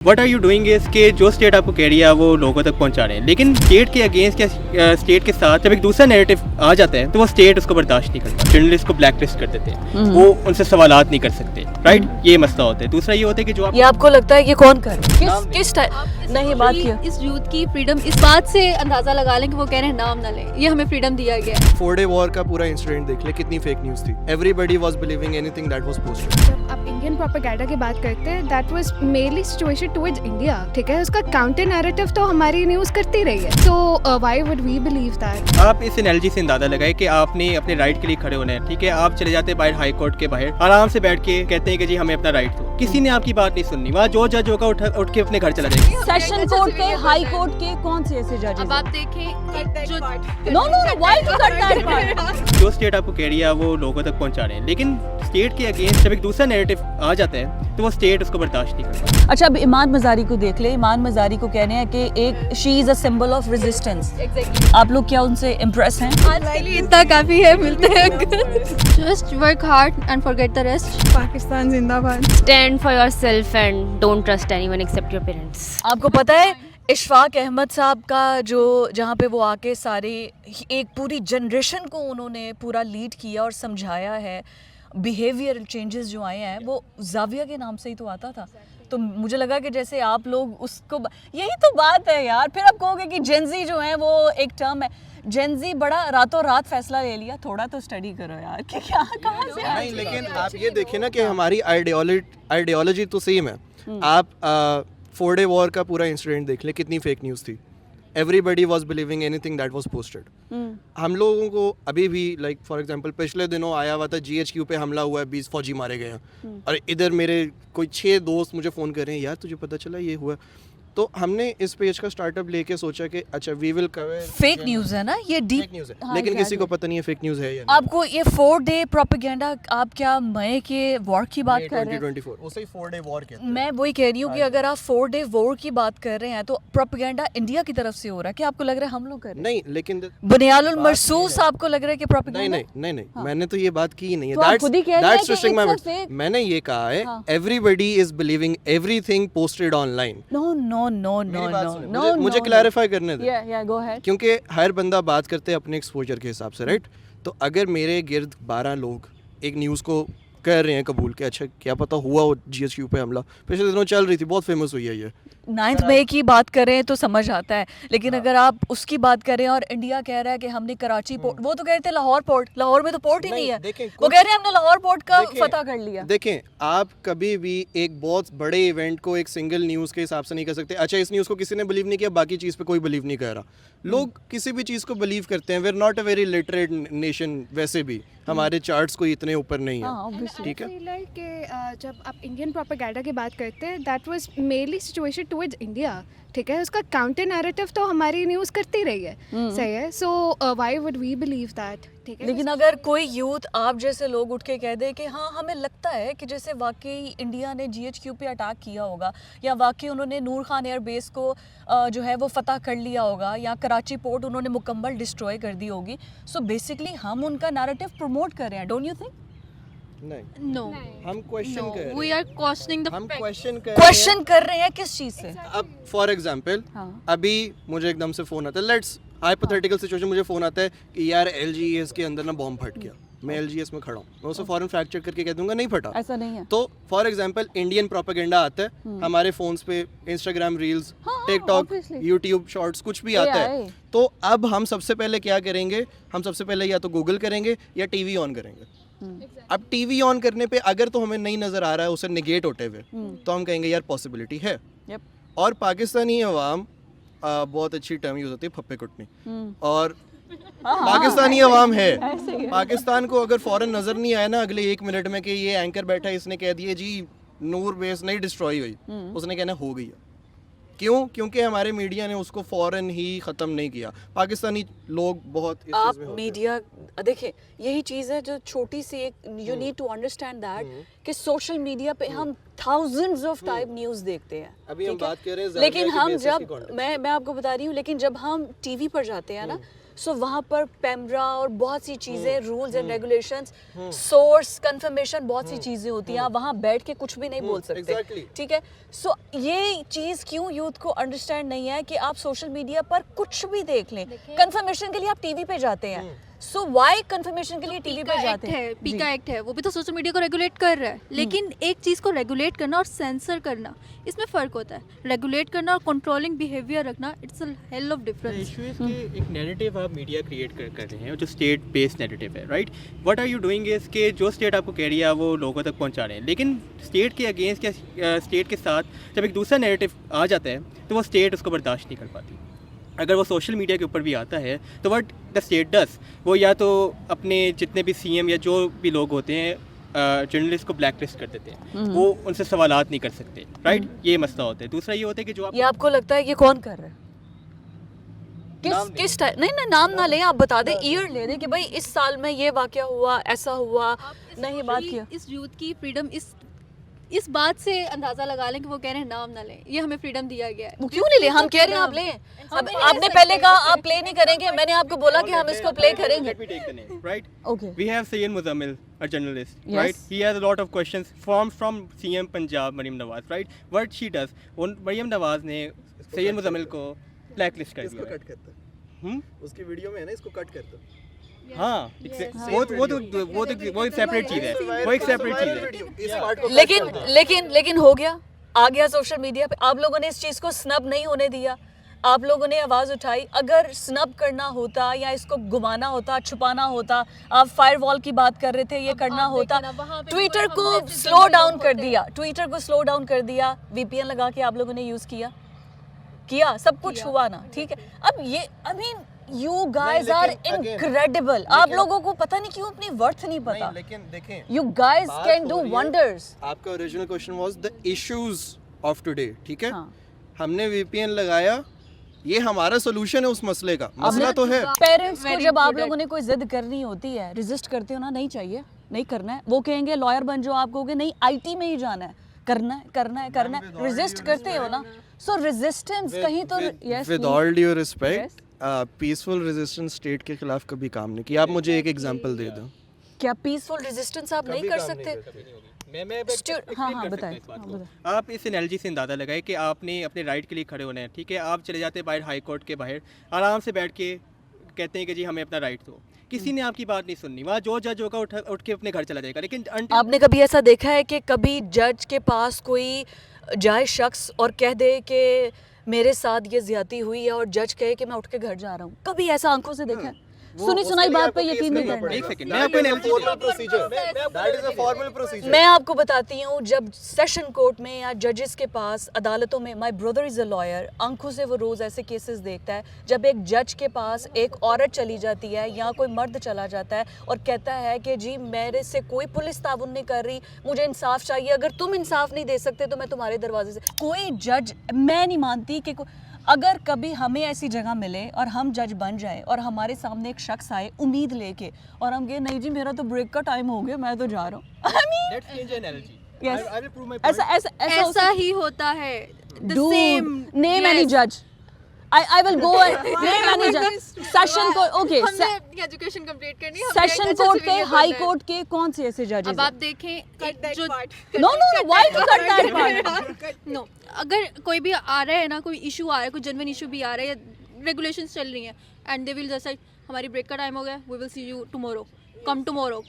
What are you doing is कि जो state आपको कह रही है वो लोगों तक पहुंचा रहे हैं, लेकिन स्टेट के अगेंस्ट या स्टेट के साथ जब एक दूसरा नैरेटिव आ जाता है तो वो स्टेट उसको बर्दाश्त नहीं करता, जर्नलिस्ट को ब्लैक लिस्ट कर देते हैं, वो उनसे सवालात नहीं कर सकते, राइट। ये मसला होता है। दूसरा ये होता है कि जो ये आपको लगता है कि कौन कर किस नहीं बात किया इस यूथ की फ्रीडम इस बात से अंदाजा लगा लें कि वो कह रहे हैं नाम ना लें, ये हमें फ्रीडम दिया गया है। 4 डे वॉर का पूरा इंसिडेंट देख ले, कितनी फेक न्यूज़ थी। Everybody was believing anything that was posted. जब आप इंडियन प्रोपेगेंडा की बात करते हैं, that was mainly situation towards India, ठीक है। उसका काउंटर नैरेटिव तो हमारी न्यूज़ करती रही है, so why would we believe that. आप इस एनालॉजी से अंदाजा लगाए कि आपने अपने राइट के लिए खड़े होना है, ठीक है। आप चले जाते हैं बाहर हाई कोर्ट के बाहर, आराम से बैठ के कहते हैं कि जी हमें अपना राइट दो, किसी ने आपकी बात नहीं सुननी, वहाँ जो जज होगा उठ के अपने घर चला जाएगा। सेशन कोर्ट के हाई कोर्ट के कौन से ऐसे जजेस अब आप देखें जो know why to cut that part. जो स्टेट आपको कह रही है वो लोगों तक पहुंचा रहे हैं, लेकिन स्टेट के अगेंस्ट जब एक दूसरा नैरेटिव आ जाता है तो वो स्टेट उसको बर्दाश्त नहीं करता। अच्छा, अब इमान मजारी को देख ले। इमान मजारी को कहने हैं कि एक she is a symbol of resistance. आप लोग क्या उनसे इम्प्रेस हैं? आज के लिए इतना काफी है, मिलते हैं। Just work hard and forget the rest. Pakistan जिंदाबाद। Stand for yourself and don't trust anyone except your parents. आपको पता है इशफाक अहमद साहब का जो जहाँ पे वो आके सारे एक पूरी जनरेशन को उन्होंने पूरा लीड किया और समझाया है। बिहेवियर चेंजेस जो आए हैं वो जाविया के नाम से ही तो आता था। तो मुझे लगा कि जैसे आप लोग उसको, यही तो बात है यार। फिर आप कहोगे कि जेनजी जो है वो एक टर्म है। जेनजी बड़ा रातों रात फैसला ले लिया। थोड़ा तो स्टडी करो यार कि क्या कहाँ से नहीं, लेकिन आप ये देखिए ना कि हमारी आइडियोलॉजी तो सेम है। आप 4 डे वॉर का पूरा इंसिडेंट देख ले, कितनी फेक न्यूज़ थी। Everybody was believing anything that was posted. हम लोगों को अभी भी लाइक फॉर एग्जांपल पिछले दिनों आया हुआ था GHQ पे हमला हुआ है, 20 फौजी मारे गए हैं, और इधर मेरे कोई 6 दोस्त मुझे फ़ोन कर रहे हैं, यार तुझे पता चला ये हुआ। तो हमने इस पेज का स्टार्टअप लेके सोचा कि अच्छा we will cover fake news है ना, ये डीप फेक न्यूज़ है, हाँ, लेकिन किसी exactly. को पता नहीं है फेक न्यूज़ है या नहीं। आपको ये 4 डे प्रोपेगेंडा, आप क्या मई के वॉर की बात कर रहे हैं? 2024 उसे ही 4 डे वॉर कहते हैं। मैं वही कह रही हूँ कि अगर आप 4 डे वॉर की बात कर रहे हैं तो प्रोपेगेंडा इंडिया की तरफ से हो रहा है। क्या आपको लग रहा है हम लोग कर रहे हैं? नहीं, लेकिन बुनियादुल मरसूस आपको लग रहा है कि प्रोपेगेंडा? नहीं, मैंने तो ये बात की ही नहीं है। तो आप खुद ही कह रहे हैं कि twisting my it's a words. fake. मैंने ये कहा है everybody is believing everything posted online. No मुझे क्लैरिफाई करने दे, या गो अहेड। क्योंकि हर बंदा बात करते हैं अपने एक्सपोजर के हिसाब से, राइट। तो अगर मेरे गिर्द 12 लोग एक न्यूज़ को कर रहे हैं कबूल के, अच्छा क्या पता हुआ वो GHQ पे हमला पिछले दिनों चल रही थी, बहुत फेमस हुई है ये। 9 मई की बात करें तो समझ आता है, लेकिन अगर आप उसकी बात करें और इंडिया कह रहा है कि हमने कराची पोर्ट, वो तो कह रहे थे लाहौर पोर्ट, लाहौर में तो पोर्ट ही नहीं है। वो कह रहे हैं हमने लाहौर पोर्ट का फतह कर लिया। देखें, आप कभी भी एक बहुत बड़े इवेंट को एक सिंगल न्यूज़ के हिसाब से नहीं कर सकते। अच्छा इस न्यूज़ को किसी ने बिलीव नहीं किया, बाकी चीज़ पे कोई बिलीव नहीं कर रहा। लोग किसी भी चीज़ को बिलीव करते हैं। We are not a very literate nation, वैसे भी हमारे चार्ट्स कोई इतने ऊपर नहीं है, ठीक है। कि जब आप इंडियन प्रोपेगेंडा की बात करते हैं, that was mainly situation towards India, ठीक है। उसका काउंटर नैरेटिव तो हमारी न्यूज़ करती रही है, सही है। So why would we believe that, ठीक है। लेकिन अगर कोई यूथ आप जैसे लोग उठ के कह दे कि हाँ हमें लगता है कि जैसे वाकई इंडिया ने GHQ पे अटैक किया होगा, या वाकई उन्होंने नूर खान एयर बेस को जो है वो फतह कर लिया होगा, या कराची पोर्ट उन्होंने मुकम्मल डिस्ट्रॉय कर दी होगी, सो बेसिकली हम उनका नैरेटिव प्रमोट कर रहे हैं। Don't you think? नहीं, नो हम क्वेश्चन कर रहे वी हैं। आर क्वेश्चनिंग द हम क्वेश्चन कर रहे हैं किस चीज़ से? अब फॉर एग्जांपल अभी मुझे एकदम से फ़ोन आता है, लेट्स हाइपोथेटिकल सिचुएशन, मुझे फ़ोन आता है कि यार LGES के अंदर ना बॉम्ब फट गया, मैं LGES में खड़ा हूँ, मैं उसे फॉरन फैक्ट चेक करके कह दूंगा नहीं फटा, ऐसा नहीं है। तो फॉर एग्जांपल इंडियन प्रोपेगेंडा आता है हमारे फ़ोन्स पे, Instagram reels, TikTok, YouTube shorts, कुछ भी आता है। तो अब हम सबसे पहले क्या करेंगे? हम सबसे पहले या तो गूगल करेंगे या टीवी ऑन करेंगे। अब टीवी ऑन करने पे अगर तो हमें नहीं नज़र आ रहा है उसे निगेट होते हुए, तो हम कहेंगे यार पॉसिबिलिटी है। और पाकिस्तानी अवाम, बहुत अच्छी टर्म यूज़ होती है फप्पे कुटनी, और पाकिस्तानी अवाम है। पाकिस्तान को अगर फौरन नज़र नहीं आया ना अगले 1 मिनट में कि ये एंकर बैठा है, इसने कह दिया जी नूर बेस नहीं डिस्ट्रॉय हुई, उसने कहना हो गई है। क्यों? क्योंकि हमारे मीडिया ने उसको फौरन ही ख़त्म नहीं किया। पाकिस्तानी लोग बहुत इस आप चीज़ में मीडिया देखिए, यही चीज़ है जो छोटी सी एक, you need to understand that कि सोशल मीडिया पे हम थाउजेंड्स ऑफ टाइप न्यूज़ देखते हैं। अभी हम ठीक है? बात कर रहे हैं लेकिन ज़ाविया की हम basis जब की content। मैं आपको बता रही हूँ, लेकिन जब हम टीवी पर जाते हैं ना, सो वहाँ पर पैमरा और बहुत सी चीज़ें, rules and regulations, source confirmation, बहुत सी चीज़ें होती हैं। आप वहाँ बैठ के कुछ भी नहीं बोल सकते, exactly. ठीक है। सो ये चीज़ क्यों यूथ को अंडरस्टैंड नहीं है कि आप सोशल मीडिया पर कुछ भी देख लें, कंफर्मेशन के लिए आप टीवी पे जाते हैं। सो व्हाई कंफर्मेशन के लिए टीवी पे जाते हैं? पीका एक्ट है, वो भी तो सोशल मीडिया को रेगुलेट कर रहा है, लेकिन एक चीज़ को रेगुलेट करना और सेंसर करना, इसमें फ़र्क होता है। रेगुलेट करना और कंट्रोलिंग बिहेवियर रखना, it's a hell of difference. Issue is कि एक नैरेटिव आप मीडिया क्रिएट कर रहे हैं जो स्टेट बेस्ड नैरेटिव है, right. What are you doing is कि जो स्टेट आपको कह रही है वो लोगों तक पहुंचा रहे हैं, लेकिन स्टेट के अगेंस्ट या स्टेट के साथ जब एक दूसरा नैरेटिव आ जाता है तो वो स्टेट उसको बर्दाश्त नहीं कर पाती। अगर वो सोशल मीडिया के ऊपर भी आता है तो व्हाट द स्टेट डस, वो या तो अपने जितने भी सीएम या जो भी लोग होते हैं जर्नलिस्ट को ब्लैक लिस्ट कर देते हैं, वो उनसे सवालात नहीं कर सकते, राइट। ये मसला होता है। दूसरा ये होता है कि जो आप ये आपको लगता है कि कौन कर रहा है? किस टाइप? नहीं ना, नाम ना लें, आप बता दें, ईयर ले दें कि भाई इस साल में ये वाकया हुआ, ऐसा हुआ, नहीं बात किया। इस यूथ की फ्रीडम इस बात से अंदाजा लगा लें कि वो कह रहे हैं नाम ना लें, ये हमें फ्रीडम दिया गया है। वो क्यों नहीं ले? हम कह रहे हैं आप लें। अब आपने पहले कहा आप प्ले नहीं करेंगे, मैंने आपको बोला कि हम इसको प्ले करेंगे। Let me take the name, right? Okay. We have Sayyid Muzammil, a journalist, Yes. right? He has a lot of questions from CM Punjab Maryam Nawaz, right? What she does, Maryam Nawaz ने सैयद मुजम्मिल को blacklist कर इसको दिया। Cut करता है, उसकी video में है ना, इसको कट करता है। हाँ, वो एक सेपरेट चीज़ है, वो एक सेपरेट चीज़ है। इस पार्ट को लेकिन हो गया, आ गया सोशल मीडिया पे। आप लोगों ने इस चीज़ को स्नब नहीं होने दिया, आप लोगों ने आवाज़ उठाई। अगर स्नब करना होता या इसको घुमाना होता, छुपाना होता, आप फायरवॉल की बात कर रहे थे, ये करना होता, ट्विटर को स्लो डाउन कर दिया, VPN लगा के आप लोगों ने यूज़ किया, सब कुछ हुआ ना, ठीक है। अब ये यू गाइज आर इनक्रेडिबल। आप लोगों को पता नहीं क्यों अपनी वर्थ नहीं पता। नहीं, लेकिन देखें, यू गाइज बात कैन हो डू रही है- वंडर्स। आपका original question was the issues of today, ठीक है। हाँ। हमने VPN लगाया, ये हमारा सोल्यूशन है उस मसले का। मसला तो है। पेरेंट्स को Very जब आप good लोगों ने कोई जिद करनी होती है, रेजिस्ट करते हो ना, नहीं चाहिए, नहीं करना है, वो कहेंगे लॉयर बन जाओ, आप कहोगे नहीं IT में ही जाना है, करना है, रेजिस्ट करते हो ना। सो रेजिस्टेंस कहीं तो yes, with all due respect, peaceful resistance state के खिलाफ कभी काम नहीं किया। आप मुझे एक एग्जांपल दे दो। क्या पीसफुल रेजिस्टेंस आप नहीं कर सकते? मैं हाँ, बताएं, बताएं। आप इस एनालॉजी से अंदाज़ा लगाए कि आपने अपने राइट के लिए खड़े होना है, ठीक है। आप चले जाते हैं बाहर, हाई कोर्ट के बाहर, आराम से बैठ के कहते हैं कि जी हमें अपना राइट दो। किसी ने आपकी बात नहीं सुननी, वहाँ जो जज होगा उठ के अपने घर चला जाएगा। लेकिन आपने कभी ऐसा देखा है कि कभी जज के पास कोई जाए शख्स और कह दे कि मेरे साथ ये ज्यादती हुई है और जज कहे कि मैं उठ के घर जा रहा हूँ? कभी ऐसा आंखों से देखा है? सुनी सुनाई बात पे यकीन नहीं करना। एक सेकंड, मैं आपको एनालिसिस मैं आपको बताती हूँ, जब सेशन कोर्ट में या जजेस के पास, अदालतों में, my brother is a lawyer, आंखों से वो रोज़ ऐसे केसेस देखता है। जब एक जज के पास एक औरत चली जाती है या कोई मर्द चला जाता है और कहता है कि जी मेरे से कोई पुलिस ताउन नहीं कर रही, मुझे इंसाफ चाहिए, अगर तुम इंसाफ नहीं दे सकते तो मैं तुम्हारे दरवाजे से। कोई जज, मैं नहीं मानती कि अगर कभी हमें ऐसी जगह मिले और हम जज बन जाए और हमारे सामने एक शख्स आए उम्मीद लेके और हम कहे नहीं जी मेरा तो ब्रेक का टाइम हो गया, मैं तो जा रहा हूँ। Let's change analogy. Yes. I will prove my ऐसा point. ऐसा ऐसा ही होता है। The same. Name any Yes. जज, I will go and name any judge. Session court, okay, हमने एजुकेशन कंप्लीट करनी है। सेशन कोर्ट के, हाई कोर्ट के कौन से ऐसे जजेस? अब आप देखें जो know why to cut that part? No, अगर कोई भी आ रहा है ना, कोई इशू आ रहा है, कोई जेन्युइन इशू भी आ रहा है या रेगुलेशंस चल रही हैं, and they will just like हमारी ब्रेक का टाइम हो गया, we will see you tomorrow,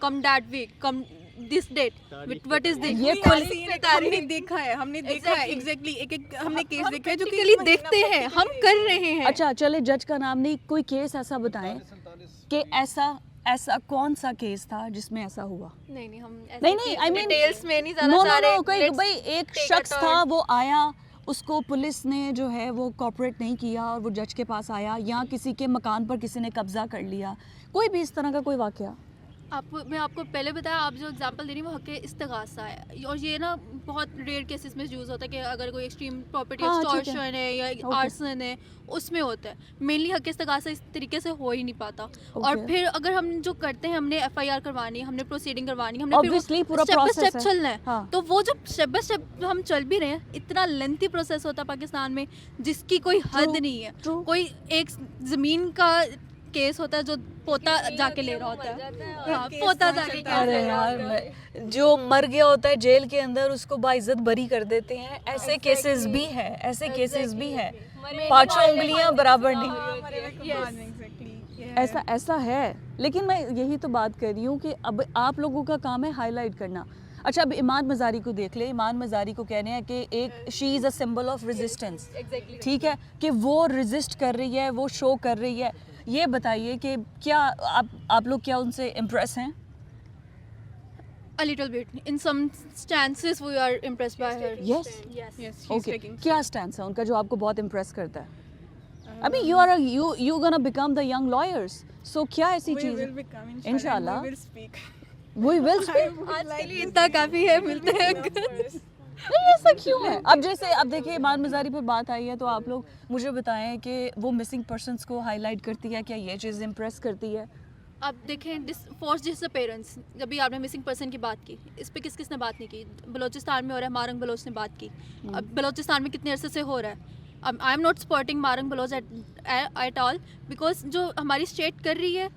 come that week, come this date, what is this? ये हमने देखा है एग्जैक्टली एक हमने केस देखा है जो कि बेसिकली देखते हैं, हम कर रहे हैं। अच्छा चले, जज का नाम नहीं, कोई केस ऐसा बताएं कि ऐसा कौन सा केस था जिसमें ऐसा हुआ? नहीं हम नहीं, I mean, डिटेल्स में नहीं जाना नो चाह रहे। कोई भाई एक take शख्स a था, turn. वो आया, उसको पुलिस ने जो है वो कॉपरेट नहीं किया और वो जज के पास आया, या किसी के मकान पर किसी ने कब्जा कर लिया, कोई भी इस तरह का कोई वाकया? मैं आपको पहले बताया, आप जो एग्जांपल दे रही हैं वो हक़ इस्तिग़ासा है, और ये ना बहुत रेयर केसेस में यूज़ होता है कि अगर कोई एक्सट्रीम प्रॉपर्टी एक्सटॉर्शन है या आर्सन है, उसमें होता है। मेनली हक़ इस्तिग़ासा इस तरीके से हो ही नहीं पाता। और फिर अगर हम जो करते हैं, हमने FIR करवानी है, हमने प्रोसीडिंग करवानी है, हमने Obviously, पूरा स्टेप बाय process स्टेप है। चलना है। हाँ। तो वो जब स्टेप बाय स्टेप हम चल भी रहे हैं, इतना लेंथी प्रोसेस होता है पाकिस्तान में जिसकी कोई हद नहीं है। true. कोई एक ज़मीन का केस होता है जो पोता जाके ले रहा होता है। हाँ, पोता जाके अरे यार जो मर गया होता है जेल के अंदर उसको बाइज्जत बरी कर देते हैं। ऐसे केसेस भी हैं, ऐसे केसेस भी हैं। पांचों उंगलियां बराबर नहीं। ऐसा है, लेकिन मैं यही तो बात कर रही हूँ कि अब आप लोगों का काम है हाईलाइट करना। अच्छा, अब इमान मज़ारी को देख ले। इमान मज़ारी को कहने हैं कि एक she is a symbol of resistance, ठीक है, कि वो रेजिस्ट कर रही है, वो शो कर रही है। ये बताइए कि क्या आप लोग क्या उनसे इम्प्रेस हैं? A little bit. In some stances we are impressed by her. Yes. Yes. Yes, she's okay, taking. क्या स्टैंड है उनका जो आपको बहुत इम्प्रेस करता है? अभी you gonna become the young lawyers, so क्या ऐसी We चीज़ will become इंशाल्लाह We will speak. we will speak. आज के लिए इतना काफ़ी है, मिलते हैं। नहीं, ऐसा क्यों है? अब जैसे अब देखिए इमान मज़ारी पर बात आई है, तो आप लोग मुझे बताएं कि वो मिसिंग पर्सन्स को हाईलाइट करती है, क्या ये चीज़ इम्प्रेस करती है? आप देखें फोर्स डिसअपेरेंस, जब भी आपने मिसिंग पर्सन की बात की, इस पे किसने बात नहीं की? बलोचिस्तान में हो रहा है, मारंग बलोच ने बात की। अब बलोचिस्तान में कितने अरसे से हो रहा है? अब I am not supporting Mahrang Baloch at all, because जो हमारी स्टेट कर रही है,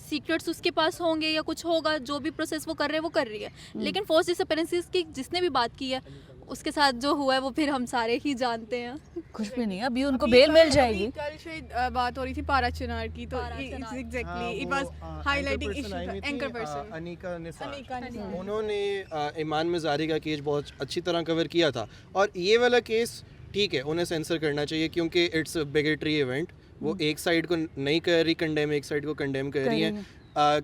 सीक्रेट्स उसके पास होंगे या कुछ होगा, जो भी प्रोसेस वो कर रहे हैं वो कर रही है। लेकिन फोर्स डिसअपेरेंसेस की जिसने भी बात की है, उसके साथ जो हुआ है वो फिर हम सारे ही जानते हैं। कुछ भी नहीं, अभी उनको बेल मिल जाएगी। कल शायद बात हो रही थी पारा चिनार की, तो exactly it was highlighting issue. Anchor person Anika Nisar, Anika Nisar. उन्होंने ईमान मज़ारी का केस बहुत अच्छी तरह कवर किया था। और ये वाला केस ठीक है, उन्हें सेंसर करना चाहिए क्योंकि इट्स बिगेटरी इवेंट। वो एक साइड को नहीं कर रही कंडेम, एक साइड को कंडेम कर रही है।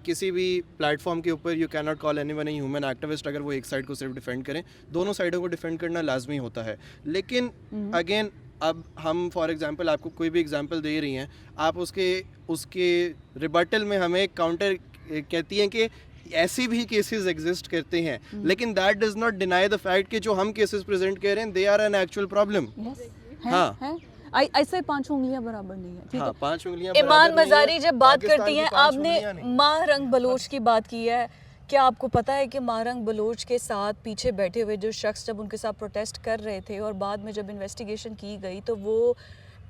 किसी भी प्लेटफॉर्म के ऊपर you can not call anyone a human activist अगर वो एक साइड को सिर्फ डिफेंड करें। दोनों साइडों को डिफेंड करना लाजमी होता है। लेकिन अगेन अब हम फॉर एग्जांपल आपको कोई भी एग्जांपल दे रही हैं, आप उसके रिबटल में हमें काउंटर कहती हैं कि ऐसे भी केसेस एग्जिस्ट करते हैं। लेकिन that does not deny the fact कि जो हम केसेस प्रेजेंट कर रहे हैं they are an actual problem. हाँ, ऐसे 5 उंगलियां बराबर नहीं है, ठीक हाँ, है। 5 उंगलियां इमान मज़ारी जब बात पाकिस्तान करती की हैं, 5 आपने उंगलियां नहीं। मारंग बलोच की बात की है। क्या आपको पता है कि मारंग बलोच के साथ पीछे बैठे हुए जो शख्स जब उनके साथ प्रोटेस्ट कर रहे थे और बाद में जब इन्वेस्टिगेशन की गई तो वो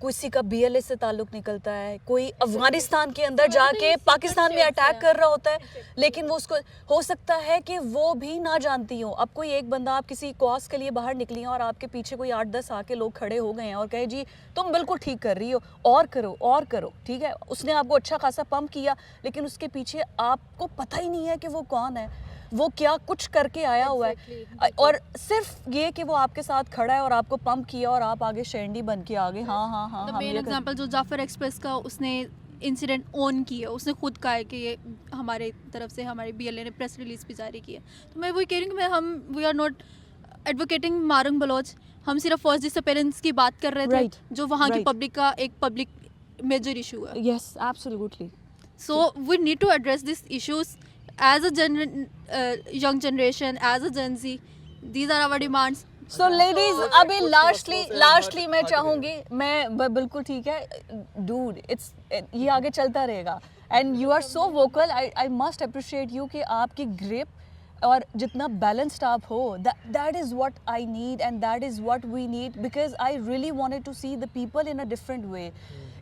किसी का BLA से ताल्लुक़ निकलता है, कोई अफ़गानिस्तान के अंदर जाके पाकिस्तान में अटैक कर रहा होता है, लेकिन वो उसको हो सकता है कि वो भी ना जानती हो। अब कोई एक बंदा, आप किसी कॉज के लिए बाहर निकली हैं और आपके पीछे कोई 8-10 आके लोग खड़े हो गए हैं और कहे जी तुम बिल्कुल ठीक कर रही हो, और करो, ठीक है। उसने आपको अच्छा खासा पंप किया, लेकिन उसके पीछे आपको पता ही नहीं है कि वो कौन है, वो क्या कुछ करके आया हुआ है। और सिर्फ ये कि वो आपके साथ खड़ा है और आपको पंप किया और आप आगे शेंडी बन के आगे हाँ द हम मेन ये कर- एग्जांपल जो जाफर एक्सप्रेस का उसने इंसिडेंट ऑन किया, उसने खुद कहा है कि ये हमारे तरफ से हमारे BLA ने प्रेस रिलीज भी जारी की है। तो मैं वही कह रही हूँ कि we are not advocating Mahrang Baloch, हम सिर्फ फर्स्ट डिसअपेरेंस की बात कर रहे थे, Right. जो वहाँ की Right. पब्लिक का एक पब्लिक मेजर इशू है। Yes, absolutely. So we need to address these issues as a young generation, as a Gen Z. These are our demands. So ladies अभी लास्टली मैं चाहूंगी, मैं बिल्कुल ठीक है डूड, इट्स ये आगे चलता रहेगा and you are so vocal. I must appreciate you कि आपकी ग्रिप और जितना बैलेंस्ड आप हो, that is what I need and that is what we need, because I really wanted to see the people in a different way.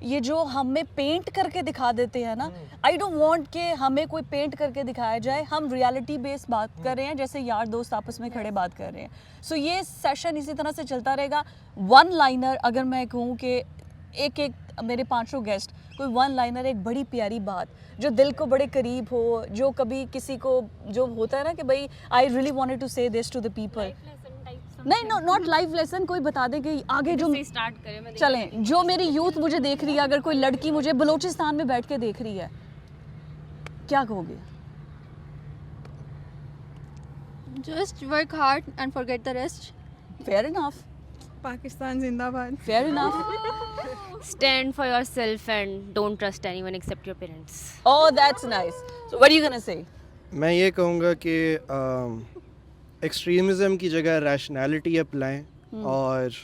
ये जो हमें paint करके दिखा देते हैं ना, आई डोंट वांट कि हमें कोई पेंट करके दिखाया जाए। हम रियलिटी बेस्ड बात कर रहे हैं, जैसे यार दोस्त आपस में खड़े बात कर रहे हैं। सो ये सेशन इसी तरह से चलता रहेगा। वन लाइनर अगर मैं कहूँ कि एक मेरे 500 गेस्ट कोई वन लाइनर, एक बड़ी प्यारी बात जो दिल को बड़े करीब हो, जो कभी किसी को जो होता है ना कि भाई आई रियली वांटेड टू से दिस टू द पीपल। नहीं, नॉट लाइफ लेसन, कोई बता दे कि आगे जो स्टार्ट करें। मैं चलें, जो मेरी यूथ मुझे देख रही है, अगर कोई लड़की मुझे बलूचिस्तान में बैठ के देख रही है, क्या कहोगे? Just work hard and forget the rest. Fair enough, Pakistan जिंदाबाद। Fair enough. stand for yourself and don't trust anyone except your parents. Oh, that's nice. So what are you gonna say? मैं ये कहूँगा कि एक्सट्रीमिज़म की जगह rationality अपलाएं और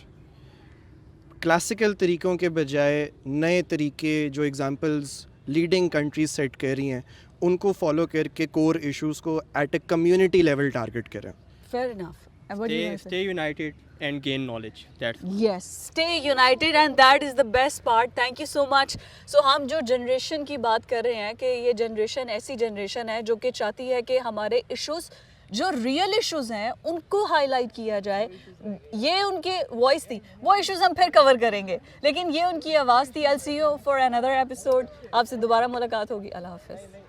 classical तरीक़ों के बजाय नए तरीके जो एग्जांपल्स लीडिंग कंट्रीज सेट कर रही हैं उनको फॉलो करके कोर इश्यूज़ को at a community level target करें। Fair enough. And what do you gonna say? stay united and gain knowledge. That's Yes, stay united and that is the best part. Thank you so much. So हम जो generation की बात कर रहे हैं कि ये जनरेशन ऐसी जनरेशन है जो कि चाहती है कि हमारे इश्यूज जो रियल इश्यूज हैं उनको हाईलाइट किया जाए. ये उनकी वॉइस थी, वो इश्यूज हम फिर कवर करेंगे, लेकिन ये उनकी आवाज़ थी. I'll see you for another episode. आपसे दोबारा मुलाकात होगी. अल्लाह हाफिज़.